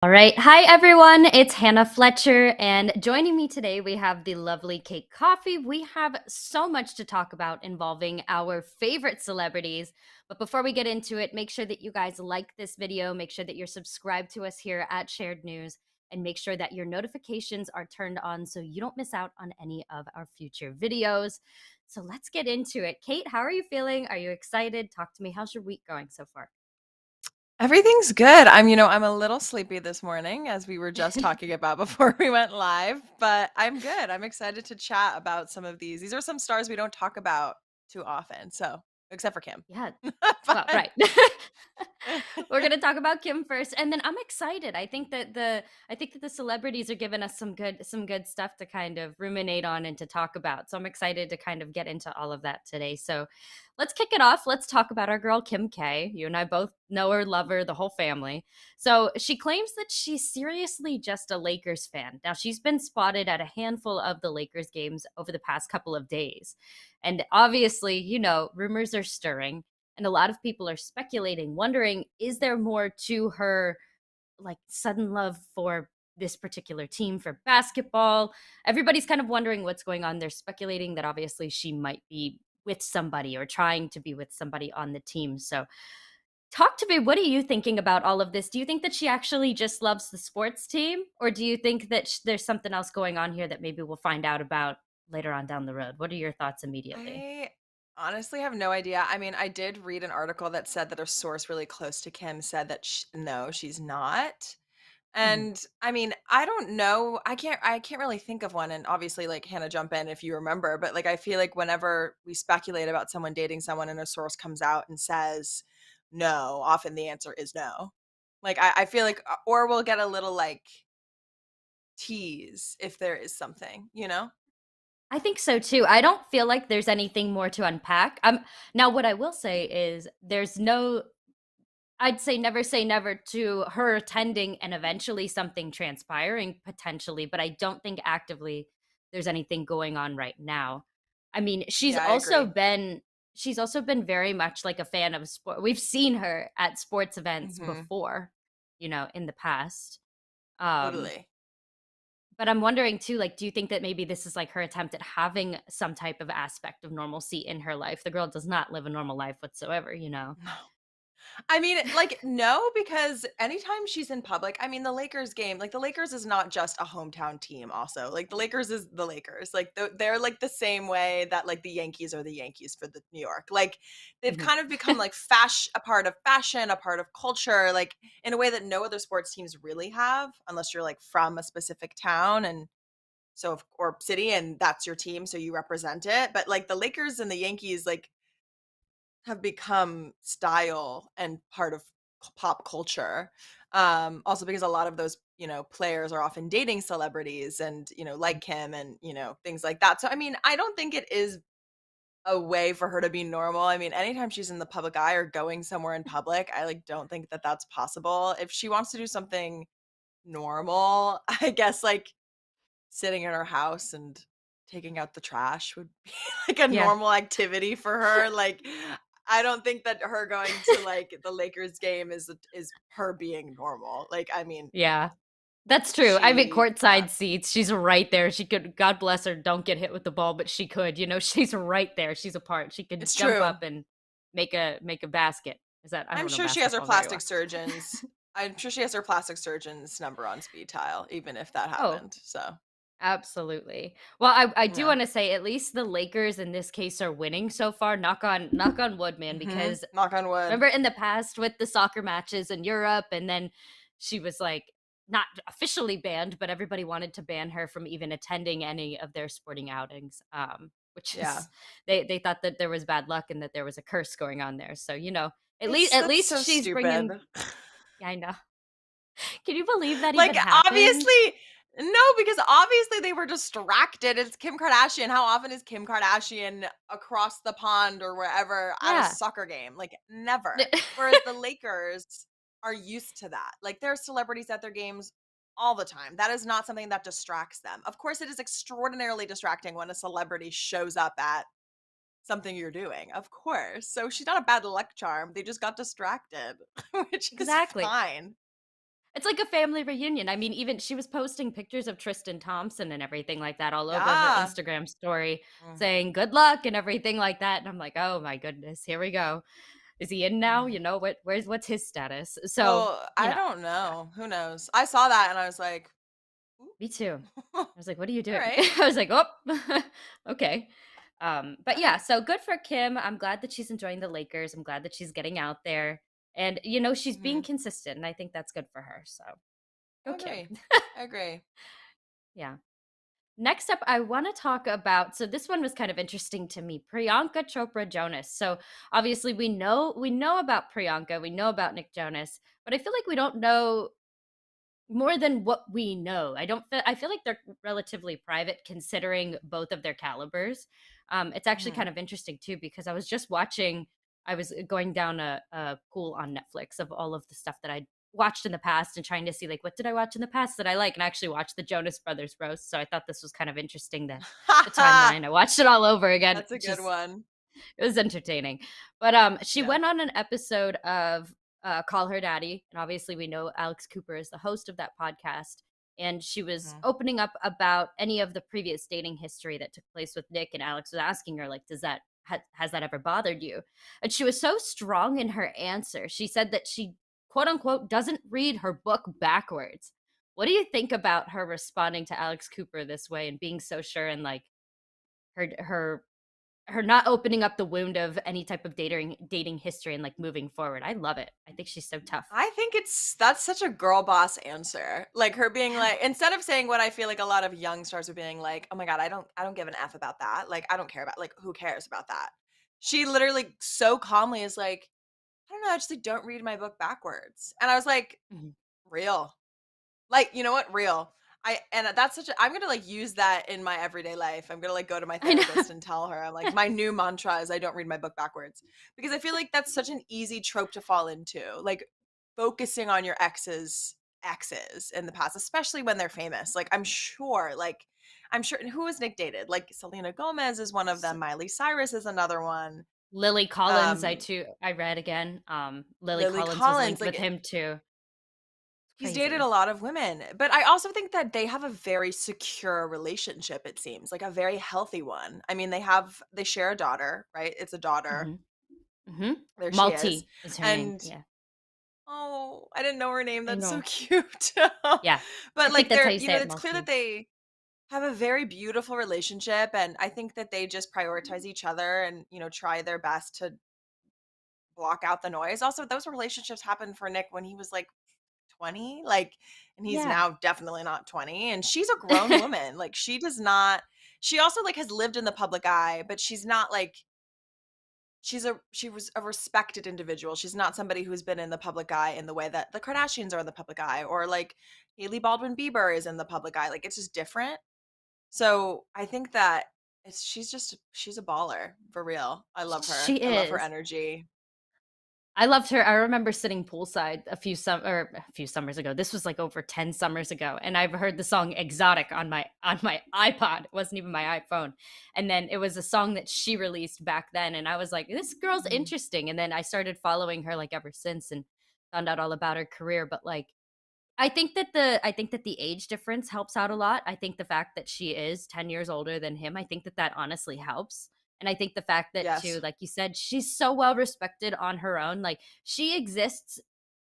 All right. Hi, everyone. It's Hannah Fletcher. And joining me today, we have the lovely Kate Coffee. We have so much to talk about involving our favorite celebrities. But before we get into it, make sure that you guys like this video. Make sure that you're subscribed to us here at Shared News. And make sure that your notifications are turned on so you don't miss out on any of our future videos. So let's get into it. Kate, how are you feeling? Are you excited? Talk to me. How's your week going so far? Everything's good. I'm a little sleepy this morning, as we were just talking about before we went live, but I'm good. I'm excited to chat about some of these. These are some stars we don't talk about too often, so except for Kim. Yeah. Well, But right. We're gonna talk about Kim first, and then I'm excited. I think that the celebrities are giving us some good stuff to kind of ruminate on and to talk about. So I'm excited to kind of get into all of that today. So let's kick it off. Let's talk about our girl Kim K. You and I both know her, love her, the whole family. So she claims that she's seriously just a Lakers fan. Now she's been spotted at a handful of the Lakers games over the past couple of days. And obviously, rumors are stirring and a lot of people are speculating, wondering, is there more to her like sudden love for this particular team for basketball? Everybody's kind of wondering what's going on. They're speculating that obviously she might be with somebody or trying to be with somebody on the team. So talk to me. What are you thinking about all of this? Do you think that she actually just loves the sports team? Or do you think that there's something else going on here that maybe we'll find out about later on down the road? What are your thoughts immediately? I honestly have no idea. I mean, I did read an article that said that a source really close to Kim said that no, she's not. Mhm. And I mean, I don't know. I can't really think of one. And obviously, like Hannah, jump in if you remember. But like I feel like whenever we speculate about someone dating someone and a source comes out and says no, often the answer is no. Like I feel like or we'll get a little like tease if there is something, you know? I think so too. I don't feel like there's anything more to unpack. Now what I will say is there's no I'd say never to her attending and eventually something transpiring potentially, but I don't think actively there's anything going on right now. I mean, Yeah, I agree. she's also been very much like a fan of sport. We've seen her at sports events Mhm. before, in the past. Um Totally. but I'm wondering too, like, do you think that maybe this is like her attempt at having some type of aspect of normalcy in her life? The girl does not live a normal life whatsoever. I mean, like, no, because anytime she's in public, I mean, the Lakers game, like, the Lakers is not just a hometown team, also. Like, the Lakers is the Lakers. Like, they're like the same way that, like, the Yankees are the Yankees for the New York. Like, they've Mhm. kind of become like a part of fashion, a part of culture, like, in a way that no other sports teams really have, unless you're like from a specific town. And so, or city, and that's your team. So you represent it. But like, the Lakers and the Yankees, like, have become style and part of pop culture. Also because a lot of those, players are often dating celebrities and, like Kim and, things like that. So, I mean, I don't think it is a way for her to be normal. I mean, anytime she's in the public eye or going somewhere in public, I like don't think that that's possible. If she wants to do something normal, I guess like sitting in her house and taking out the trash would be like a Yeah. normal activity for her. Like, I don't think that her going to like the Lakers game is her being normal. Like, I mean, Yeah. That's true. I mean, yeah, courtside seats. She's right there. She could, God bless her, don't get hit with the ball, but she could. She's right there. She's a part. She could it's jump true. up and make a basket. Is that I I'm don't know sure she has her basketball very plastic well. surgeons. I'm sure she has her plastic surgeon's number on speed dial, even if that Oh, happened. So, absolutely. Well, I do yeah. want to say at least the Lakers in this case are winning so far. Knock on wood, man, because Knock on wood. remember in the past with the soccer matches in Europe, and then she was like not officially banned, but everybody wanted to ban her from even attending any of their sporting outings. Which Yeah. is they thought that there was bad luck and that there was a curse going on there. So at least at That's least so she's bringing. stupid. Yeah, I know. Can you believe that Like, even happened? obviously no, because obviously they were distracted. It's Kim Kardashian. How often is Kim Kardashian across the pond or wherever at a Yeah. soccer game? Like, never. Whereas the Lakers are used to that. Like, there are celebrities at their games all the time. That is not something that distracts them. Of course, it is extraordinarily distracting when a celebrity shows up at something you're doing. Of course. So she's not a bad luck charm. They just got distracted, which is Exactly. fine. It's like a family reunion. I mean, even she was posting pictures of Tristan Thompson and everything like that all over her Yeah. Instagram story Mm, saying good luck and everything like that. And I'm like, oh my goodness, here we go. Is he in now? mm. What's his status? So, Oh, you I know, don't yeah, know. Who knows? I saw that and I was like, "Ooh." me too. I was like, what are you All doing? right. I was like, oh, okay. But Okay. yeah, so good for Kim. I'm glad that she's enjoying the Lakers. I'm glad that she's getting out there. And, she's being Mhm. consistent. And I think that's good for her. So I go Kim. agree. I agree. Yeah. Next up, I want to talk about. So this one was kind of interesting to me. Priyanka Chopra Jonas. So obviously we know about Priyanka, we know about Nick Jonas, but I feel like we don't know more than what we know. I feel like they're relatively private considering both of their calibers. It's actually kind Mhm. of interesting too because I was going down a pool on Netflix of all of the stuff that I watched in the past and trying to see like what did I watch in the past that I like and I actually watched the Jonas Brothers roast. So I thought this was kind of interesting that the timeline. I watched it all over again. That's a good Just one. it was entertaining. But she Yeah. went on an episode of Call Her Daddy, and obviously we know Alex Cooper is the host of that podcast. And she was Mhm. opening up about any of the previous dating history that took place with Nick, and Alex was asking her like, "Does that has that ever bothered you?" And she was so strong in her answer. She said that she quote unquote doesn't read her book backwards. What do you think about her responding to Alex Cooper this way and being so sure and like her her not opening up the wound of any type of dating history and, like, moving forward. I love it. I think she's so tough. I think that's such a girl boss answer. Like her being Yeah. like, instead of saying what I feel like a lot of young stars are being like, "Oh my god, I don't give an F about that. Like I don't care about like who cares about that." She literally so calmly is like, "I don't know, I just like don't read my book backwards." And I was like, Mhm. "Real." Like, you know what? Real. That's such a I'm gonna, like, use that in my everyday life. I'm gonna, like, go to my I know. therapist and tell her, I'm like, "My new mantra is I don't read my book backwards." Because I feel like that's such an easy trope to fall into, like, focusing on your exes in the past, especially when they're famous. Like, I'm sure and who has Nick dated? Like, Selena Gomez is one of S them, Miley Cyrus is another one, Lily Collins, um, I read again. Lily Lily Collins was Collins, linked like with him too. he's dated a Crazy. lot of women, but I also think that they have a very secure relationship, it seems, like a very healthy one. I mean, they share a daughter, right? It's a daughter. Mhm. Mhm. There she is. Malti is her name. And Yeah. oh, I didn't know her name. I That's so know. cute. Yeah. I But think like that's how they're, you say it, it's clear that Malti. they have a very beautiful relationship and I think that they just prioritize each other and, try their best to block out the noise. Also, those relationships happened for Nick when he was like 20, like, and he's Yeah. now definitely not 20, and she's a grown woman, like, she also, like, has lived in the public eye, but she's not, like she was a respected individual, she's not somebody who's been in the public eye in the way that the Kardashians are in the public eye, or, like, Hailey Baldwin Bieber is in the public eye, like, it's just different. So, I think that she's a baller, for real. I love She her. I love her is. energy. I loved her. I remember sitting poolside a few summers ago. This was like over 10 summers ago, and I've heard the song Exotic on my iPod. It wasn't even my iPhone. And then it was a song that she released back then and I was like, "This girl's Mhm. interesting." And then I started following her like ever since and found out all about her career, but like I think that the age difference helps out a lot. I think the fact that she is 10 years older than him, I think that that honestly helps. And I think the fact that too, Yes, like you said, she's so well respected on her own. Like she exists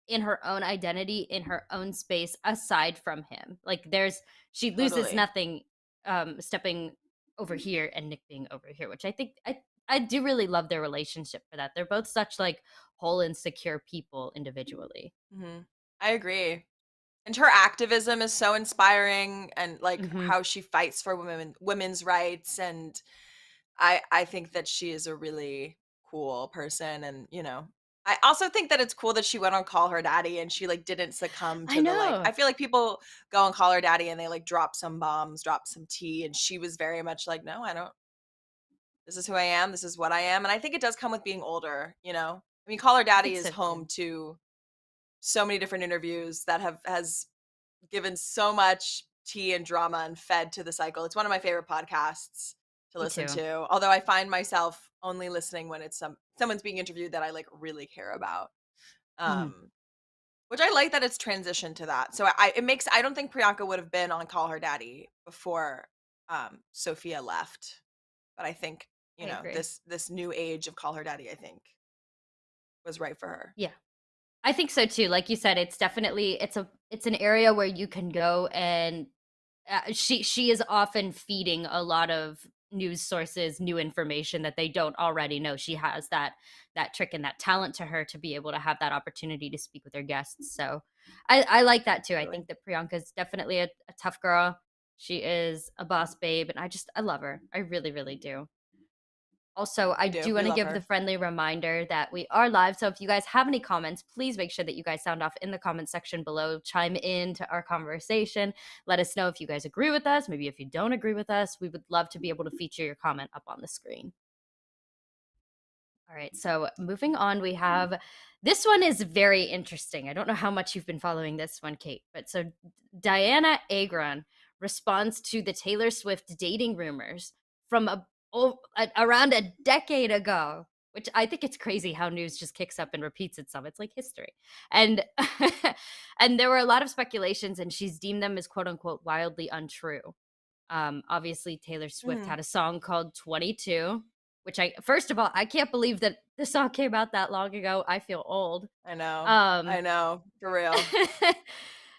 in her own identity, in her own space aside from him. Like she loses totally. nothing stepping over here and Nick being over here, which I do really love their relationship for that. They're both such like whole and secure people individually. Mhm. I agree. And her activism is so inspiring and like Mhm. how she fights for women's rights and I think that she is a really cool person and I also think that it's cool that she went on Call Her Daddy and she like didn't succumb I to the like know. I feel like people go on Call Her Daddy and they like drop some bombs, drop some tea and she was very much like no, I don't this is who I am, this is what I am and I think it does come with being older. I mean Call Her I Daddy think is so home too. to so many different interviews that have has given so much tea and drama and fed to the cycle. It's one of my favorite podcasts to Me listen too. to. Although I find myself only listening when it's someone's being interviewed that I like really care about. Mhm. Um Which I like that it's transitioned to that. So it makes I don't think Priyanka would have been on Call Her Daddy before, Sophia left, but I think, I agree. this new age of Call Her Daddy, I think, was right for her. Yeah. I think so too. Like you said, it's definitely it's an area where you can go and she is often feeding a lot of news sources new information that they don't already know. She has that trick and that talent to her to be able to have that opportunity to speak with her guests. So I like that too. I Really. think that Priyanka's definitely a tough girl. She is a boss babe, and I love her. I really, really do. Also, I We do, do we want to love give the her. friendly reminder that we are live. So if you guys have any comments, please make sure that you guys sound off in the comment section below. Chime in to our conversation. Let us know if you guys agree with us. Maybe if you don't agree with us, we would love to be able to feature your comment up on the screen. All right, so moving on, we have this one is very interesting. I don't know how much you've been following this one, Kate, but so Diana Agron responds to the Taylor Swift dating rumors from around a decade ago, which I think it's crazy how news just kicks up and repeats itself. It's like history. And and there were a lot of speculations and she's deemed them as quote unquote wildly untrue. Obviously, Taylor Swift Mhm. had a song called 22, which I first of all, I can't believe that the song came out that long ago. I feel old. I Um, know, for real.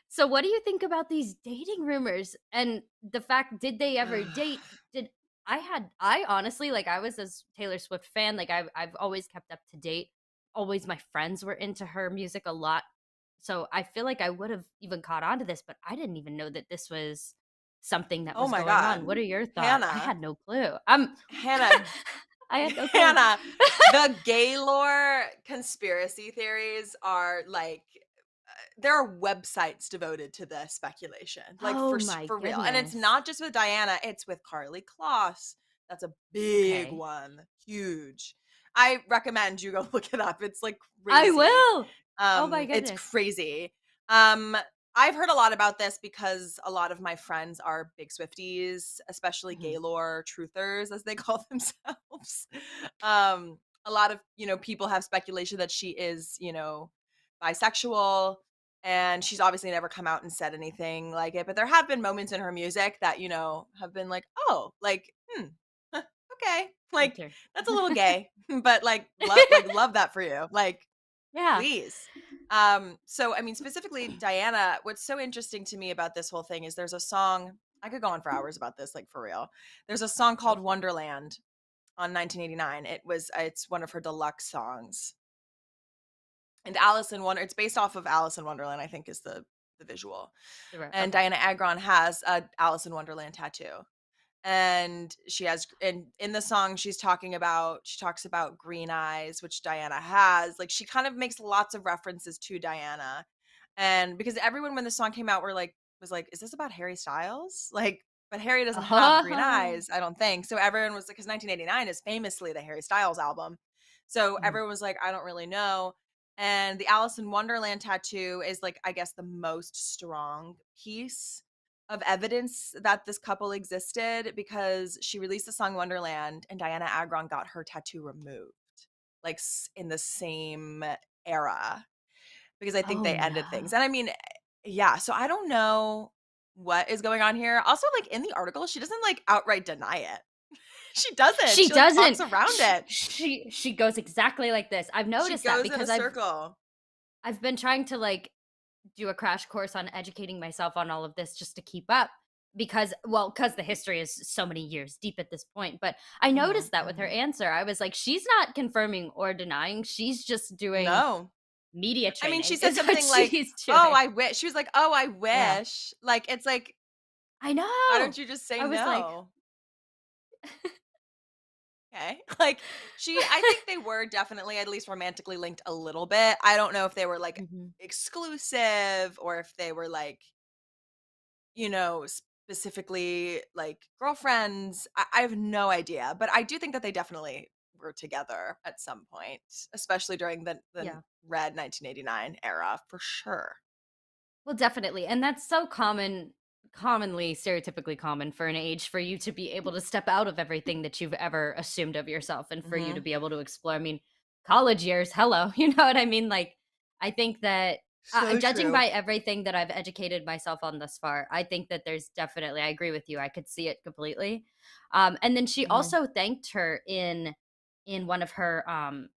so what do you think about these dating rumors and the fact did they ever date? Did I honestly like I was a Taylor Swift fan, like I've always kept up to date. Always my friends were into her music a lot. So I feel like I would have even caught on to this, but I didn't even know that this was something that Oh was my going on. god. What are your thoughts? I Hannah, had no clue. Hannah, I had no clue. Hannah, the Gaylor conspiracy theories are, like, there are websites devoted to the speculation, like, Oh my for real, and it's goodness. not just with Diana, it's with Carly Kloss. That's a big Okay. one, huge. I recommend you go look it up, it's, like, I crazy. will. Oh my It's goodness. crazy. Um, I've heard a lot about this because a lot of my friends are big Swifties, especially Mhm. Gaylor truthers, as they call themselves. A lot of, people have speculation that she is, bisexual, and she's obviously never come out and said anything like it. But there have been moments in her music that, have been like, oh, like, huh, okay. Like, Enter. that's a little gay, but love that for you. Like, Yeah. please. So I mean, specifically Diana, what's so interesting to me about this whole thing is there's a song, I could go on for hours about this, like for real. There's a song Go called for it. Wonderland on 1989. It's one of her deluxe songs. And Alice in Wonder, it's based off of Alice in Wonderland, I think is the visual. And Okay. Diana Agron has a Alice in Wonderland tattoo. And she has, and in the song she talks about green eyes, which Diana has. Like, she kind of makes lots of references to Diana. And because everyone, when the song came out, was like, is this about Harry Styles? Like, but Harry doesn't have green Oh. eyes, I don't think. So everyone was like, because 1989 is famously the Harry Styles album. So Mhm. everyone was like, I don't really know. And the Alice in Wonderland tattoo is, like, I guess the most strong piece of evidence that this couple existed, because she released the song Wonderland and Diana Agron got her tattoo removed, like, in the same era, because I think Oh they ended things. no. And I mean, yeah, so I don't know what is going on here. Also, like, in the article, she doesn't, like, outright deny it. She doesn't. She She, like, talks doesn't. around it. She goes exactly like this. I've She noticed that goes in a because circle. I've been trying to like do a crash course on educating myself on all of this just to keep up because because the history is so many years deep at this point. But I Mhm, noticed that with her mhm. answer. I was like, she's not confirming or denying. She's just doing No. media I mean, she training said is what something like, she's "Oh, doing. I wish." She was like, "Oh, I Yeah. wish." Like, it's like, I why don't know. you just say I was like, no? Okay. Like, I think they were definitely at least romantically linked a little bit. I don't know if they were, like, mhm, exclusive or if they were, like, specifically, like, girlfriends. I have no idea, but I do think that they definitely were together at some point, especially during the yeah. Red 1989 era, for sure. Well, definitely. And that's so commonly, stereotypically common for an age for you to be able to step out of everything that you've ever assumed of yourself and for you to Mhm. be able to explore. I mean, college years, hello, you know what I mean? Like, I think that. So Judging true. by everything that I've educated myself on thus far, I think that there's definitely, I agree with you. I could see it completely. And then she Mhm. also thanked her in one of her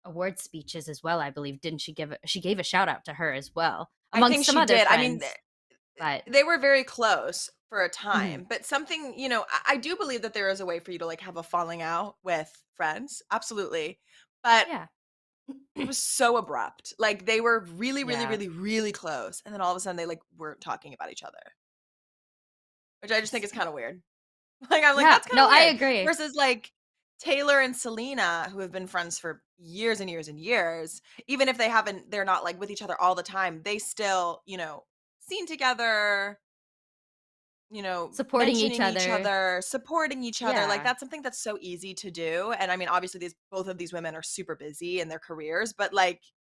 award speeches as well. I believe, didn't she give? She gave a shout out to her as well, I amongst think some she other did. I mean, friends. But they were very close for a mhm, time, but something, I do believe that there is a way for you to like have a falling out with friends. Absolutely. But yeah, it was so abrupt. Like they were really, really, yeah, really, really close. And then all of a sudden they like weren't talking about each other, which I just think just is kind of weird. Like, I'm like, yeah. that's kind No, of I weird. agree. Versus like Taylor and Selena, who have been friends for years and years and years, even if they're not like with each other all the time, they still, seen together, Supporting each mentioning each other. other, supporting each other. Like Yeah, that's something that's so easy to do. And I mean, obviously both of these women are super busy in their careers, but like I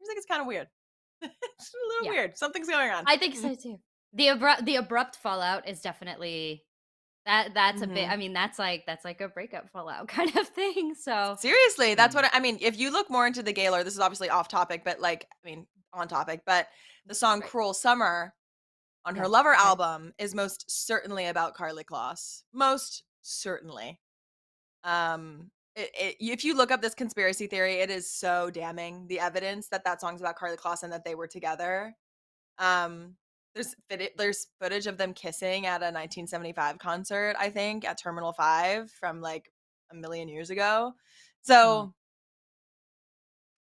just think it's kind of weird. It's a little yeah. weird. Something's going on. I think so too. The abrupt fallout is definitely that's a bit. Mhm. I mean, that's like a breakup fallout kind of thing. So, Seriously, that's mm, what I mean, if you look more into the Gaylor, this is obviously off topic, but, like, I mean, on topic, but the song right. "Cruel Summer" on her Yeah. Lover Okay. album is most certainly about Karlie Kloss. Most certainly. If you look up this conspiracy theory, it is so damning, the evidence that that song's about Karlie Kloss and that they were together. Um, there's footage of them kissing at a 1975 concert, I think, at Terminal 5 from, like, a million years ago. Mm, So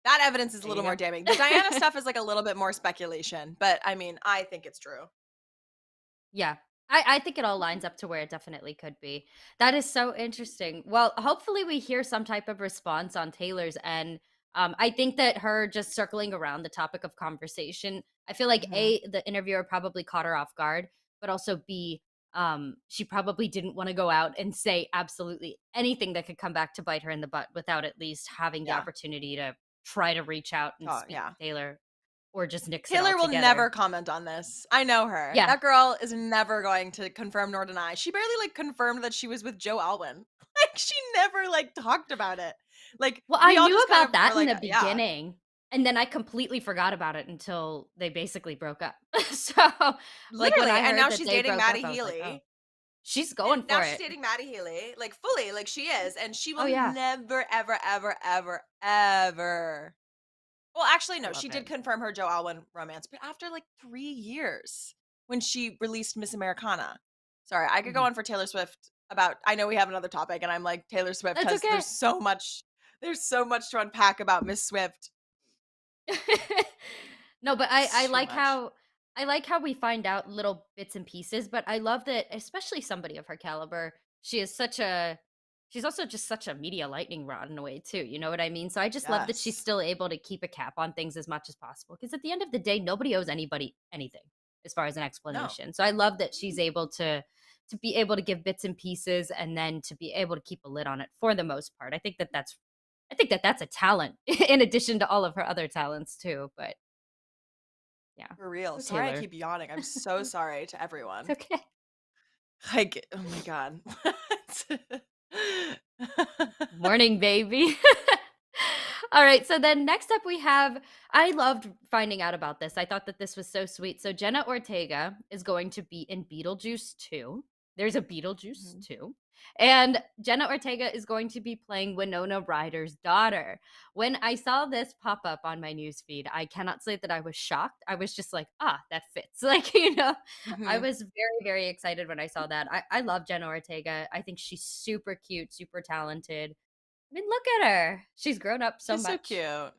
that evidence is a there little you more go. damning. The Diana stuff is, like, a little bit more speculation, but, I mean, I think it's true. Yeah. I think it all lines up to where it definitely could be. That is so interesting. Well, hopefully we hear some type of response on Taylor's end. I think that her just circling around the topic of conversation, I feel like Mhm. A, the interviewer probably caught her off guard, but also B, she probably didn't want to go out and say absolutely anything that could come back to bite her in the butt without at least having the Yeah. opportunity to try to reach out and Oh, speak yeah. with Taylor or just nix it all Taylor will together. never comment on this. I know her. Yeah. That girl is never going to confirm nor deny. She barely, like, confirmed that she was with Joe Alwyn. Like, she never, like, talked about it. Like, Well, I we all knew just kind about of were that in like, the yeah. beginning, and then I completely forgot about it until they basically broke up. So, like, when Literally, I and heard now that she's they dating broke up, Maddie I was like, "Oh, Healy. she's And going now for she's it." dating Maddie Healy, like, fully, like, she is, and she Oh, will yeah. never, ever, ever, ever, ever. Well, actually, I no, love she did it. confirm her Joe Alwyn romance, but after, like, 3 years when she released Miss Americana. Sorry, I could go Mhm. on for Taylor Swift about I know we have another topic, and I'm like, Taylor Swift That's has okay. there's so much to unpack about Miss Swift. No, but I Too like much. how we find out little bits and pieces, but I love that especially somebody of her caliber, she is such a she's also just such a media lightning rod in a way too, you know what I mean? So I just love that she's Yes. still able to keep a cap on things as much as possible because at the end of the day, nobody owes anybody anything as far as an No, explanation. So I love that she's able to be able to give bits and pieces and then to be able to keep a lid on it for the most part. I think that that's a talent in addition to all of her other talents too, but yeah. for real. Go Sorry I Taylor. keep yawning. I'm so sorry to It's everyone. okay. Like, oh my god. Morning, baby. All right. So then next up we have I loved finding out about this. I thought that this was so sweet. So Jenna Ortega is going to be in Beetlejuice 2. There's a Beetlejuice Mhm. 2. And Jenna Ortega is going to be playing Winona Ryder's daughter. When I saw this pop up on my newsfeed, I cannot say that I was shocked. I was just like, that fits. Like, I Mhm. was very, very excited when I saw that. I love Jenna Ortega. I think she's super cute, super talented. I mean, look at her. She's grown up so She's so much. cute.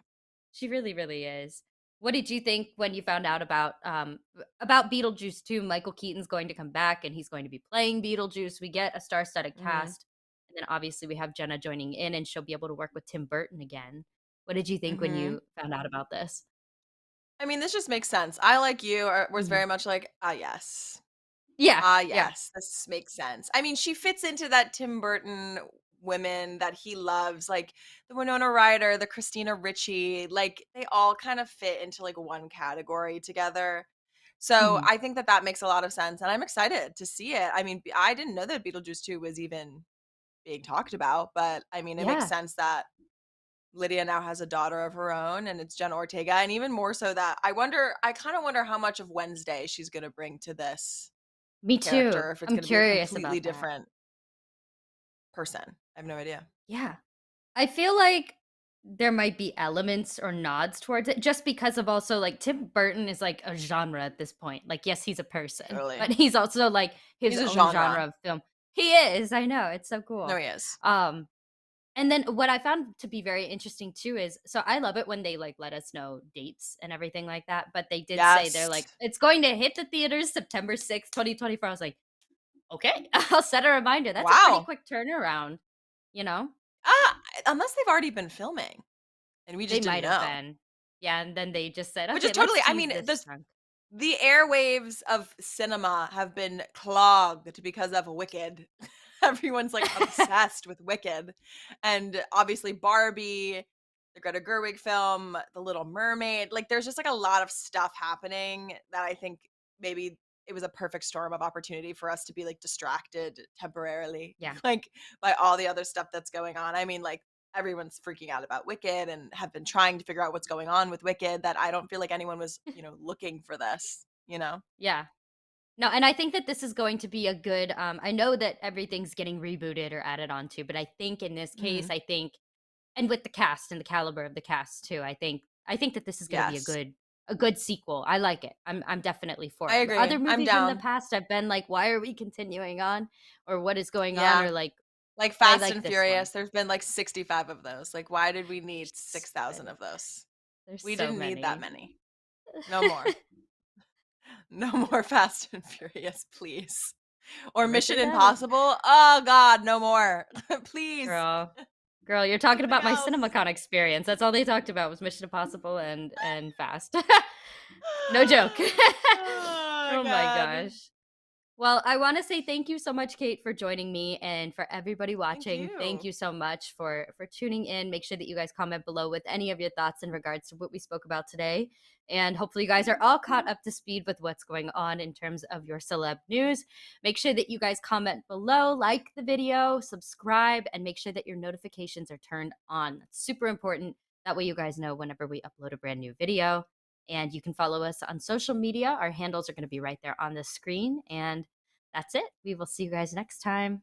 She really, really is. What did you think when you found out about Beetlejuice 2? Michael Keaton's going to come back and he's going to be playing Beetlejuice. We get a star-studded Mhm. cast. And then obviously we have Jenna joining in and she'll be able to work with Tim Burton again. What did you think when Mhm. you found out about this? I mean, this just makes sense. I, like you, was Mhm. very much like, "Ah, yes. Yeah, Ah, yeah. yes. This makes sense." I mean, she fits into that Tim Burton women that he loves, like, the Winona Ryder, the Christina Ricci, like, they all kind of fit into, like, one category together. So, Mhm. I think that that makes a lot of sense, and I'm excited to see it. I mean, I didn't know that Beetlejuice 2 was even being talked about, but, I mean, it makes Yeah. sense that Lydia now has a daughter of her own, and it's Jenna Ortega, and even more so that I kinda wonder how much of Wednesday she's gonna bring to this Me too. character, if it's I'm gonna be a curious completely about that. different person. I have no idea. Yeah. I feel like there might be elements or nods towards it just because of also like Tim Burton is like a genre at this point. Like, yes, he's a person, Totally. but he's also like his He's a own genre genre. of film. He is. I know. It's so No, cool. he is. Um, and then what I found to be very interesting too is so I love it when they like let us know dates and everything like that. But they did say they're like, Yes. it's going to hit the theaters September 6th, 2024. I was like, okay, I'll set a reminder. That's a pretty Wow. quick turnaround, you know? Unless they've already been filming and we They just didn't might have know. been. Yeah, and then they just said, Which is "Okay, let's totally I tease mean, this chunk." the airwaves of cinema have been clogged because of Wicked. Everyone's, like, obsessed with Wicked, and obviously Barbie, the Greta Gerwig film, The Little Mermaid, like, there's just, like, a lot of stuff happening that I think maybe it was a perfect storm of opportunity for us to be, like, distracted temporarily, Yeah. like, by all the other stuff that's going on. I mean, like, everyone's freaking out about Wicked and have been trying to figure out what's going on with Wicked, that I don't feel like anyone was, looking for this, you know? Yeah. No, and I think that this is going to be a good, I know that everything's getting rebooted or added on to, but I think in this case, Mhm. I think and with the cast and the caliber of the cast too, I think that this is gonna be Yes. a good sequel. I like it. I'm definitely for I it. Other agree. I'm movies in the down. past, I've been like, "Why are we continuing on?" Or "What is going on?" Yeah. Or like, Like but I Fast like and this one. Furious, there's been like 65 of those. Like, why did we need There's so 6,000 many. of those? There's We so didn't need that many. many. No more. No more Fast and Furious, please. Or Never say Mission never. Impossible. Oh god, no more. Please. Girl. Girl, you're talking Nothing about my else. CinemaCon experience. That's all they talked about was Mission Impossible and Fast. No joke. Oh Oh my god. gosh. Well, I want to say thank you so much, Kate, for joining me, and for everybody Thank watching. Thank you. you so much for tuning in. Make sure that you guys comment below with any of your thoughts in regards to what we spoke about today, and hopefully, you guys are all caught up to speed with what's going on in terms of your celeb news. Make sure that you guys comment below, like the video, subscribe, and make sure that your notifications are turned on. That's super important. That way, you guys know whenever we upload a brand new video. And you can follow us on social media. Our handles are going to be right there on the screen. And that's it. We will see you guys next time.